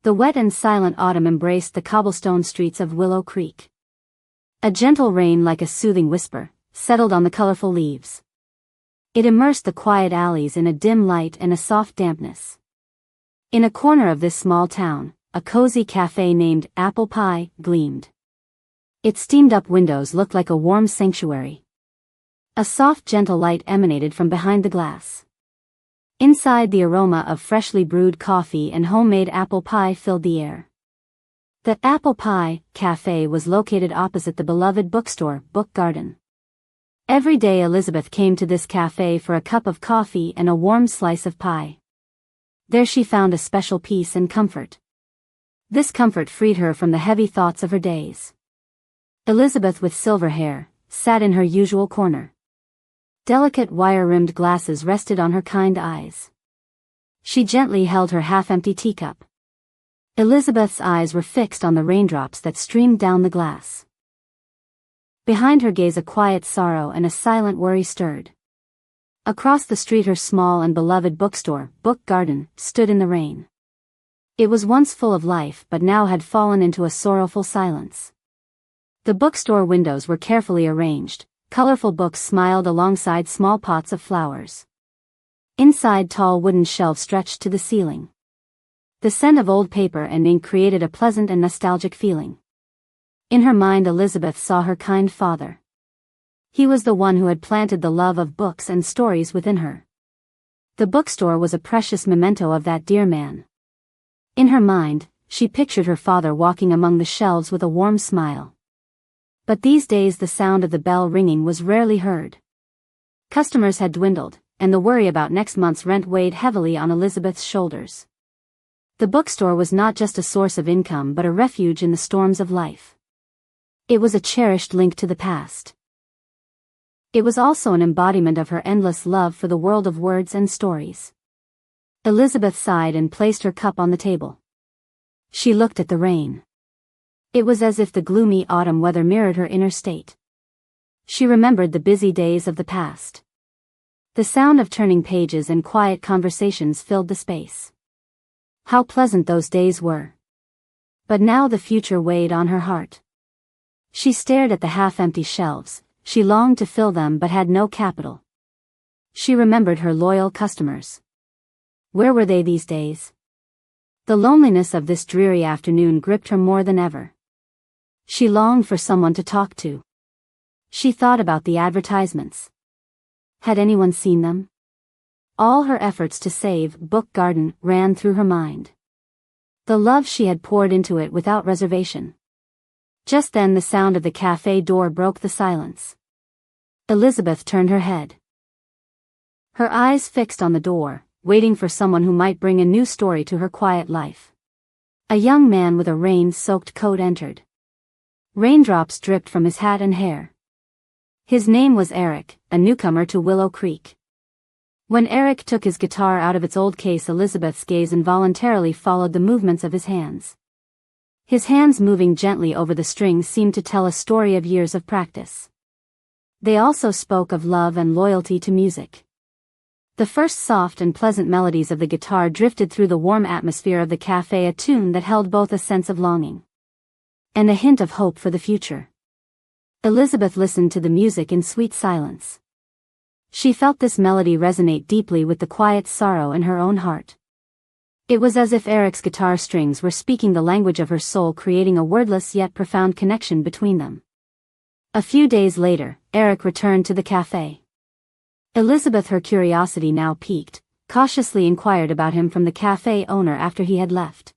The wet and silent autumn embraced the cobblestone streets of Willow Creek. A gentle rain, like a soothing whisper, settled on the colorful leaves. It immersed the quiet alleys in a dim light and a soft dampness. In a corner of this small town, a cozy cafe named Apple Pie gleamed. Its steamed-up windows looked like a warm sanctuary. A soft, gentle light emanated from behind the glass. Inside, the aroma of freshly brewed coffee and homemade apple pie filled the air. The Apple Pie Cafe was located opposite the beloved bookstore, Book Garden. Every day Elizabeth came to this cafe for a cup of coffee and a warm slice of pie. There she found a special peace and comfort. This comfort freed her from the heavy thoughts of her days. Elizabeth, with silver hair, sat in her usual corner. Delicate wire-rimmed glasses rested on her kind eyes. She gently held her half-empty teacup. Elizabeth's eyes were fixed on the raindrops that streamed down the glass. Behind her gaze a quiet sorrow and a silent worry stirred. Across the street her small and beloved bookstore, Book Garden, stood in the rain. It was once full of life but now had fallen into a sorrowful silence. The bookstore windows were carefully arranged. Colorful books smiled alongside small pots of flowers. Inside, tall wooden shelves stretched to the ceiling. The scent of old paper and ink created a pleasant and nostalgic feeling. In her mind Elizabeth saw her kind father. He was the one who had planted the love of books and stories within her. The bookstore was a precious memento of that dear man. In her mind, she pictured her father walking among the shelves with a warm smile. But these days the sound of the bell ringing was rarely heard. Customers had dwindled, and the worry about next month's rent weighed heavily on Elizabeth's shoulders. The bookstore was not just a source of income but a refuge in the storms of life. It was a cherished link to the past. It was also an embodiment of her endless love for the world of words and stories. Elizabeth sighed and placed her cup on the table. She looked at the rain. It was as if the gloomy autumn weather mirrored her inner state. She remembered the busy days of the past. The sound of turning pages and quiet conversations filled the space. How pleasant those days were. But now the future weighed on her heart. She stared at the half-empty shelves. She longed to fill them but had no capital. She remembered her loyal customers. Where were they these days? The loneliness of this dreary afternoon gripped her more than ever. She longed for someone to talk to. She thought about the advertisements. Had anyone seen them? All her efforts to save Book Garden ran through her mind. The love she had poured into it without reservation. Just then the sound of the cafe door broke the silence. Elizabeth turned her head. Her eyes fixed on the door, waiting for someone who might bring a new story to her quiet life. A young man with a rain-soaked coat entered. Raindrops dripped from his hat and hair. His name was Eric, a newcomer to Willow Creek. When Eric took his guitar out of its old case, Elizabeth's gaze involuntarily followed the movements of his hands. His hands moving gently over the strings seemed to tell a story of years of practice. They also spoke of love and loyalty to music. The first soft and pleasant melodies of the guitar drifted through the warm atmosphere of the cafe, a tune that held both a sense of longing and a hint of hope for the future. Elizabeth listened to the music in sweet silence. She felt this melody resonate deeply with the quiet sorrow in her own heart. It was as if Eric's guitar strings were speaking the language of her soul, creating a wordless yet profound connection between them. A few days later, Eric returned to the cafe. Elizabeth, her curiosity now piqued, cautiously inquired about him from the cafe owner after he had left.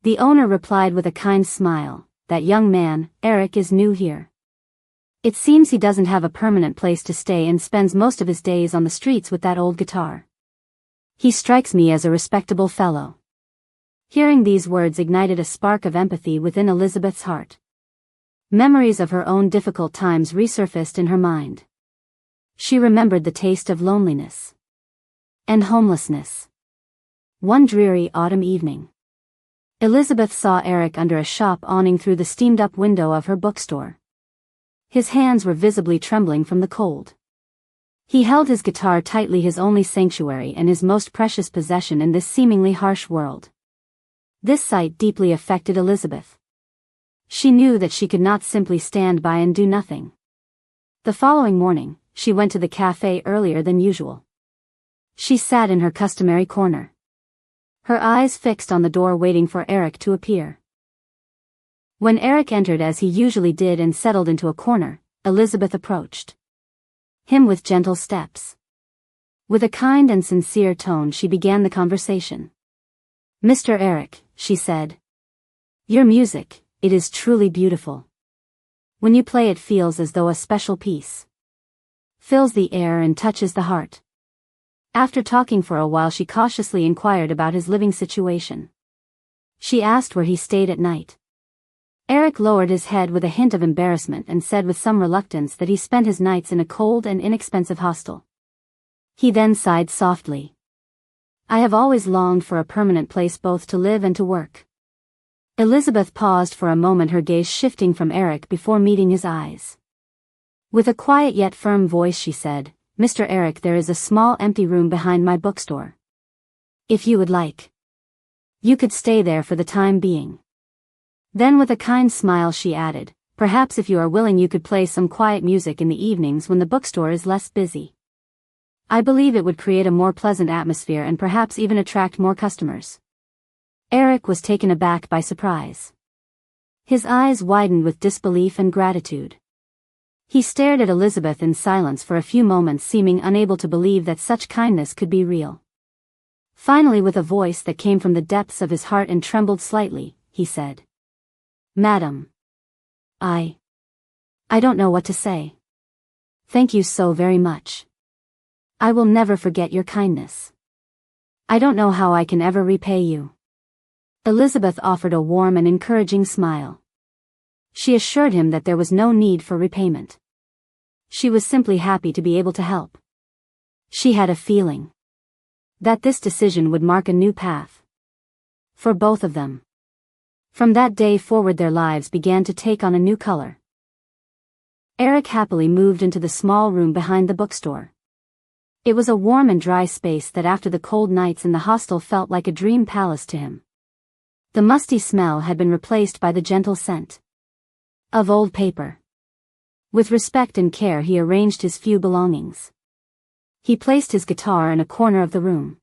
The owner replied with a kind smile, "That young man, Eric, is new here. It seems he doesn't have a permanent place to stay and spends most of his days on the streets with that old guitar. He strikes me as a respectable fellow." Hearing these words ignited a spark of empathy within Elizabeth's heart. Memories of her own difficult times resurfaced in her mind. She remembered the taste of loneliness and homelessness. One dreary autumn evening, Elizabeth saw Eric under a shop awning through the steamed-up window of her bookstore. His hands were visibly trembling from the cold. He held his guitar tightly, his only sanctuary and his most precious possession in this seemingly harsh world. This sight deeply affected Elizabeth. She knew that she could not simply stand by and do nothing. The following morning, she went to the cafe earlier than usual. She sat in her customary corner, her eyes fixed on the door waiting for Eric to appear. When Eric entered as he usually did and settled into a corner, Elizabeth approached him with gentle steps. With a kind and sincere tone she began the conversation. "Mr. Eric," she said. "Your music, it is truly beautiful. When you play it feels as though a special peace fills the air and touches the heart." After talking for a while she cautiously inquired about his living situation. She asked where he stayed at night. Eric lowered his head with a hint of embarrassment and said with some reluctance that he spent his nights in a cold and inexpensive hostel. He then sighed softly. "I have always longed for a permanent place both to live and to work." Elizabeth paused for a moment, her gaze shifting from Eric before meeting his eyes. With a quiet yet firm voice she said, "Mr. Eric, there is a small empty room behind my bookstore. If you would like, you could stay there for the time being." Then with a kind smile she added, "Perhaps if you are willing you could play some quiet music in the evenings when the bookstore is less busy. I believe it would create a more pleasant atmosphere and perhaps even attract more customers." Eric was taken aback by surprise. His eyes widened with disbelief and gratitude. He stared at Elizabeth in silence for a few moments, seeming unable to believe that such kindness could be real. Finally, with a voice that came from the depths of his heart and trembled slightly, he said, "Madam, I don't know what to say. Thank you so very much. I will never forget your kindness. I don't know how I can ever repay you." Elizabeth offered a warm and encouraging smile. She assured him that there was no need for repayment. She was simply happy to be able to help. She had a feeling that this decision would mark a new path for both of them. From that day forward their lives began to take on a new color. Eric happily moved into the small room behind the bookstore. It was a warm and dry space that after the cold nights in the hostel felt like a dream palace to him. The musty smell had been replaced by the gentle scent of old paper. With respect and care he arranged his few belongings. He placed his guitar in a corner of the room.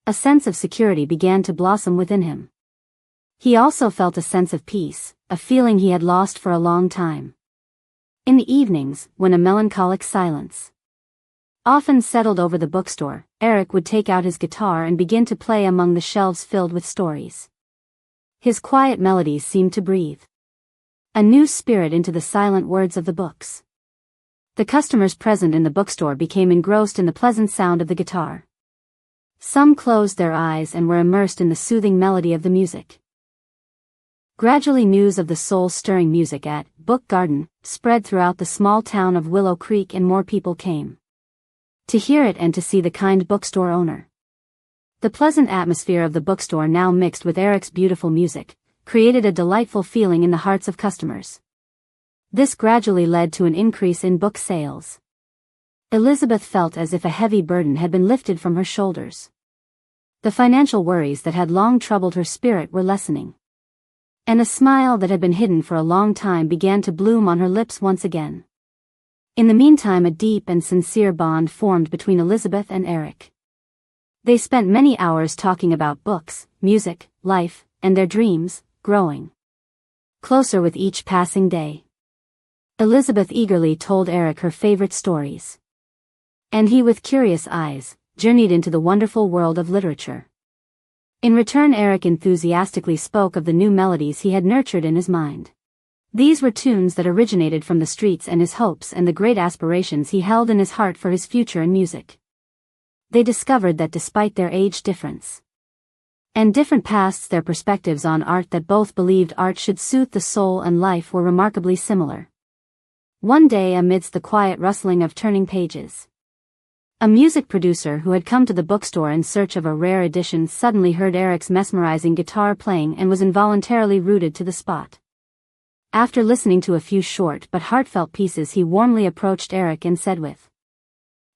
A sense of security began to blossom within him. He also felt a sense of peace, a feeling he had lost for a long time. In the evenings, when a melancholic silence often settled over the bookstore, Eric would take out his guitar and begin to play among the shelves filled with stories. His quiet melodies seemed to breathe a new spirit into the silent words of the books. The customers present in the bookstore became engrossed in the pleasant sound of the guitar. Some closed their eyes and were immersed in the soothing melody of the music. Gradually news of the soul-stirring music at Book Garden spread throughout the small town of Willow Creek, and more people came to hear it and to see the kind bookstore owner. The pleasant atmosphere of the bookstore, now mixed with Eric's beautiful music, created a delightful feeling in the hearts of customers. This gradually led to an increase in book sales. Elizabeth felt as if a heavy burden had been lifted from her shoulders. The financial worries that had long troubled her spirit were lessening. And a smile that had been hidden for a long time began to bloom on her lips once again. In the meantime, a deep and sincere bond formed between Elizabeth and Eric. They spent many hours talking about books, music, life, and their dreams, growing closer with each passing day. Elizabeth eagerly told Eric her favorite stories, and he, with curious eyes, journeyed into the wonderful world of literature. In return, Eric enthusiastically spoke of the new melodies he had nurtured in his mind. These were tunes that originated from the streets and his hopes and the great aspirations he held in his heart for his future in music. They discovered that despite their age difference and different pasts, their perspectives on art, that both believed art should soothe the soul and life, were remarkably similar. One day, amidst the quiet rustling of turning pages, a music producer who had come to the bookstore in search of a rare edition suddenly heard Eric's mesmerizing guitar playing and was involuntarily rooted to the spot. After listening to a few short but heartfelt pieces, he warmly approached Eric and said with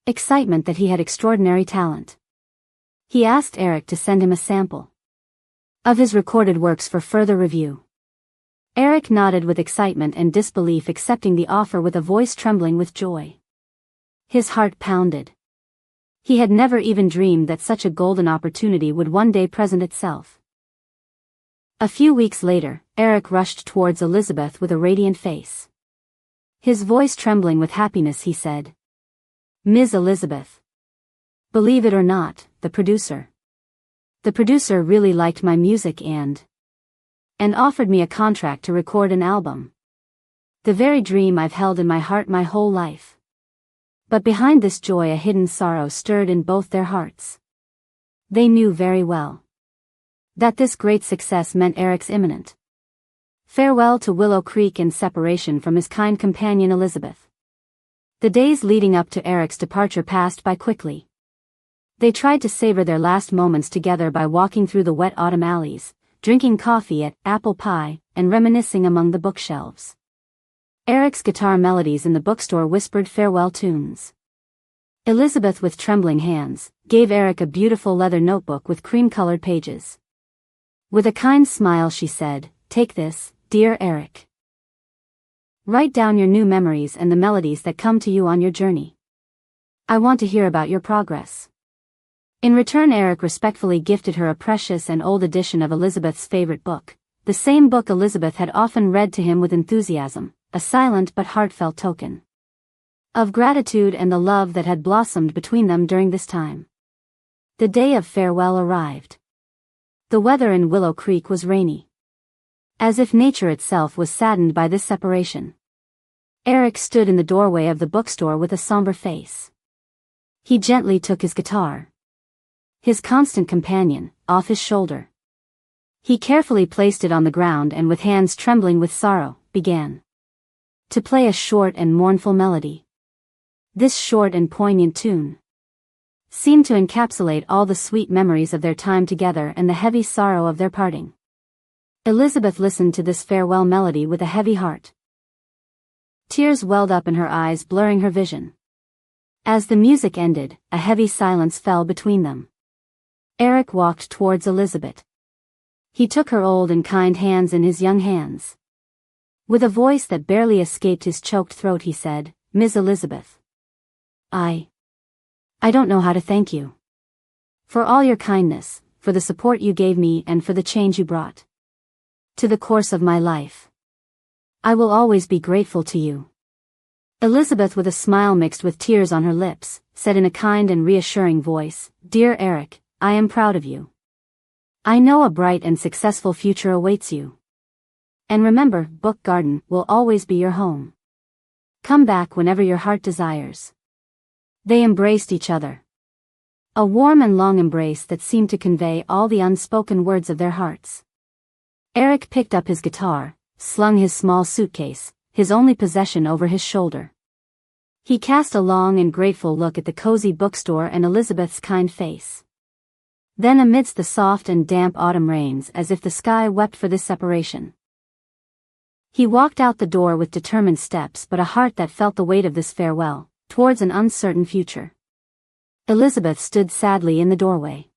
excitement that he had extraordinary talent. He asked Eric to send him a sample. of his recorded works for further review. Eric nodded with excitement and disbelief, accepting the offer with a voice trembling with joy. His heart pounded. He had never even dreamed that such a golden opportunity would one day present itself. A few weeks later, Eric rushed towards Elizabeth with a radiant face. His voice trembling with happiness, he said, "Ms. Elizabeth. Believe it or not, the producer really liked my music and offered me a contract to record an album. The very dream I've held in my heart my whole life." But behind this joy a hidden sorrow stirred in both their hearts. They knew very well that this great success meant Eric's imminent farewell to Willow Creek and separation from his kind companion Elizabeth. The days leading up to Eric's departure passed by quickly. They tried to savor their last moments together by walking through the wet autumn alleys, drinking coffee at Apple Pie, and reminiscing among the bookshelves. Eric's guitar melodies in the bookstore whispered farewell tunes. Elizabeth, with trembling hands, gave Eric a beautiful leather notebook with cream-colored pages. With a kind smile she said, "Take this, dear Eric. Write down your new memories and the melodies that come to you on your journey. I want to hear about your progress." In return, Eric respectfully gifted her a precious and old edition of Elizabeth's favorite book, the same book Elizabeth had often read to him with enthusiasm, a silent but heartfelt token of gratitude and the love that had blossomed between them during this time. The day of farewell arrived. The weather in Willow Creek was rainy, as if nature itself was saddened by this separation. Eric stood in the doorway of the bookstore with a somber face. He gently took his guitar, his constant companion, off his shoulder. He carefully placed it on the ground and, with hands trembling with sorrow, began to play a short and mournful melody. This short and poignant tune seemed to encapsulate all the sweet memories of their time together and the heavy sorrow of their parting. Elizabeth listened to this farewell melody with a heavy heart. Tears welled up in her eyes, blurring her vision. As the music ended, a heavy silence fell between them. Eric walked towards Elizabeth. He took her old and kind hands in his young hands. With a voice that barely escaped his choked throat he said, "Ms. Elizabeth. I don't know how to thank you for all your kindness, for the support you gave me and for the change you brought to the course of my life. I will always be grateful to you." Elizabeth, with a smile mixed with tears on her lips, said in a kind and reassuring voice, "Dear Eric, I am proud of you. I know a bright and successful future awaits you. And remember, Book Garden will always be your home. Come back whenever your heart desires." They embraced each other. A warm and long embrace that seemed to convey all the unspoken words of their hearts. Eric picked up his guitar, slung his small suitcase, his only possession, over his shoulder. He cast a long and grateful look at the cozy bookstore and Elizabeth's kind face. Then, amidst the soft and damp autumn rains, as if the sky wept for this separation, he walked out the door with determined steps but a heart that felt the weight of this farewell, towards an uncertain future. Elizabeth stood sadly in the doorway.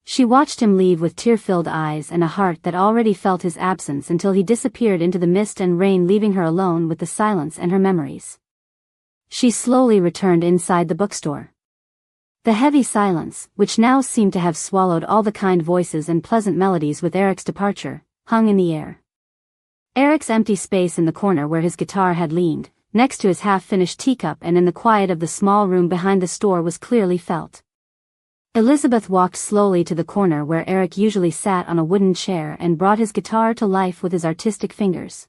She watched him leave with tear-filled eyes and a heart that already felt his absence until he disappeared into the mist and rain, leaving her alone with the silence and her memories. She slowly returned inside the bookstore. The heavy silence, which now seemed to have swallowed all the kind voices and pleasant melodies with Eric's departure, hung in the air. Eric's empty space in the corner where his guitar had leaned, next to his half-finished teacup and in the quiet of the small room behind the store, was clearly felt. Elizabeth walked slowly to the corner where Eric usually sat on a wooden chair and brought his guitar to life with his artistic fingers.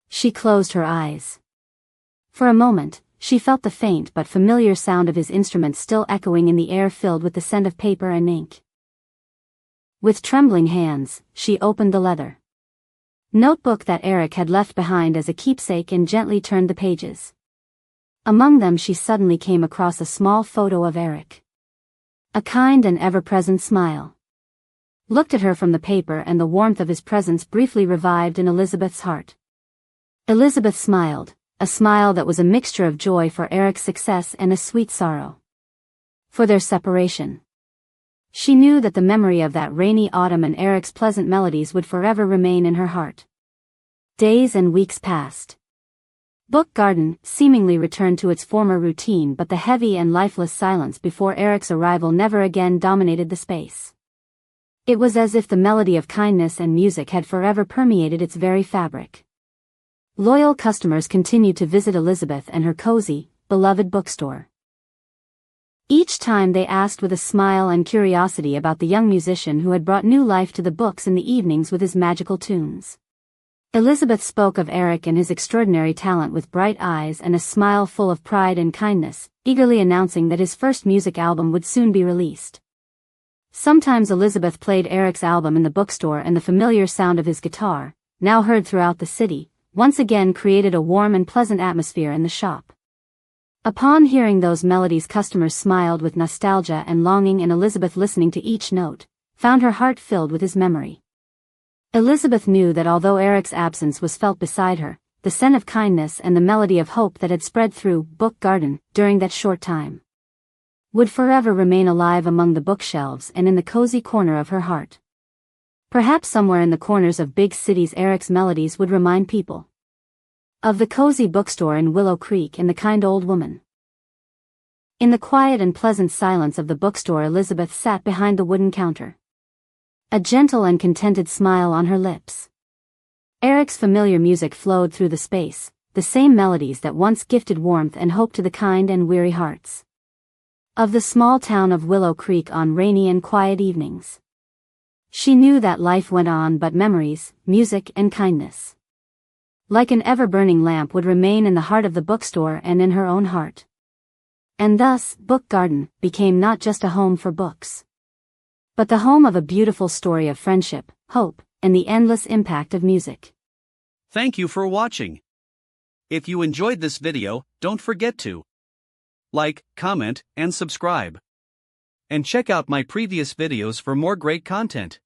She closed her eyes. For a moment, she felt the faint but familiar sound of his instrument still echoing in the air, filled with the scent of paper and ink. With trembling hands, she opened the leather notebook that Eric had left behind as a keepsake and gently turned the pages. Among them she suddenly came across a small photo of Eric. A kind and ever-present smile looked at her from the paper, and the warmth of his presence briefly revived in Elizabeth's heart. Elizabeth smiled, a smile that was a mixture of joy for Eric's success and a sweet sorrow for their separation. She knew that the memory of that rainy autumn and Eric's pleasant melodies would forever remain in her heart. Days and weeks passed. Book Garden seemingly returned to its former routine, but the heavy and lifeless silence before Eric's arrival never again dominated the space. It was as if the melody of kindness and music had forever permeated its very fabric. Loyal customers continued to visit Elizabeth and her cozy, beloved bookstore. Each time they asked with a smile and curiosity about the young musician who had brought new life to the books in the evenings with his magical tunes. Elizabeth spoke of Eric and his extraordinary talent with bright eyes and a smile full of pride and kindness, eagerly announcing that his first music album would soon be released. Sometimes Elizabeth played Eric's album in the bookstore, and the familiar sound of his guitar, now heard throughout the city, once again created a warm and pleasant atmosphere in the shop. Upon hearing those melodies, customers smiled with nostalgia and longing, and Elizabeth, listening to each note, found her heart filled with his memory. Elizabeth knew that although Eric's absence was felt beside her, the scent of kindness and the melody of hope that had spread through Book Garden during that short time would forever remain alive among the bookshelves and in the cozy corner of her heart. Perhaps somewhere in the corners of big cities, Eric's melodies would remind people of the cozy bookstore in Willow Creek and the kind old woman. In the quiet and pleasant silence of the bookstore, Elizabeth sat behind the wooden counter, a gentle and contented smile on her lips. Eric's familiar music flowed through the space, the same melodies that once gifted warmth and hope to the kind and weary hearts of the small town of Willow Creek on rainy and quiet evenings. She knew that life went on, but memories, music, and kindness, like an ever-burning lamp, would remain in the heart of the bookstore and in her own heart. And thus, Book Garden became not just a home for books, but the home of a beautiful story of friendship, hope, and the endless impact of music. Thank you for watching. If you enjoyed this video, don't forget to like, comment, and subscribe. And check out my previous videos for more great content.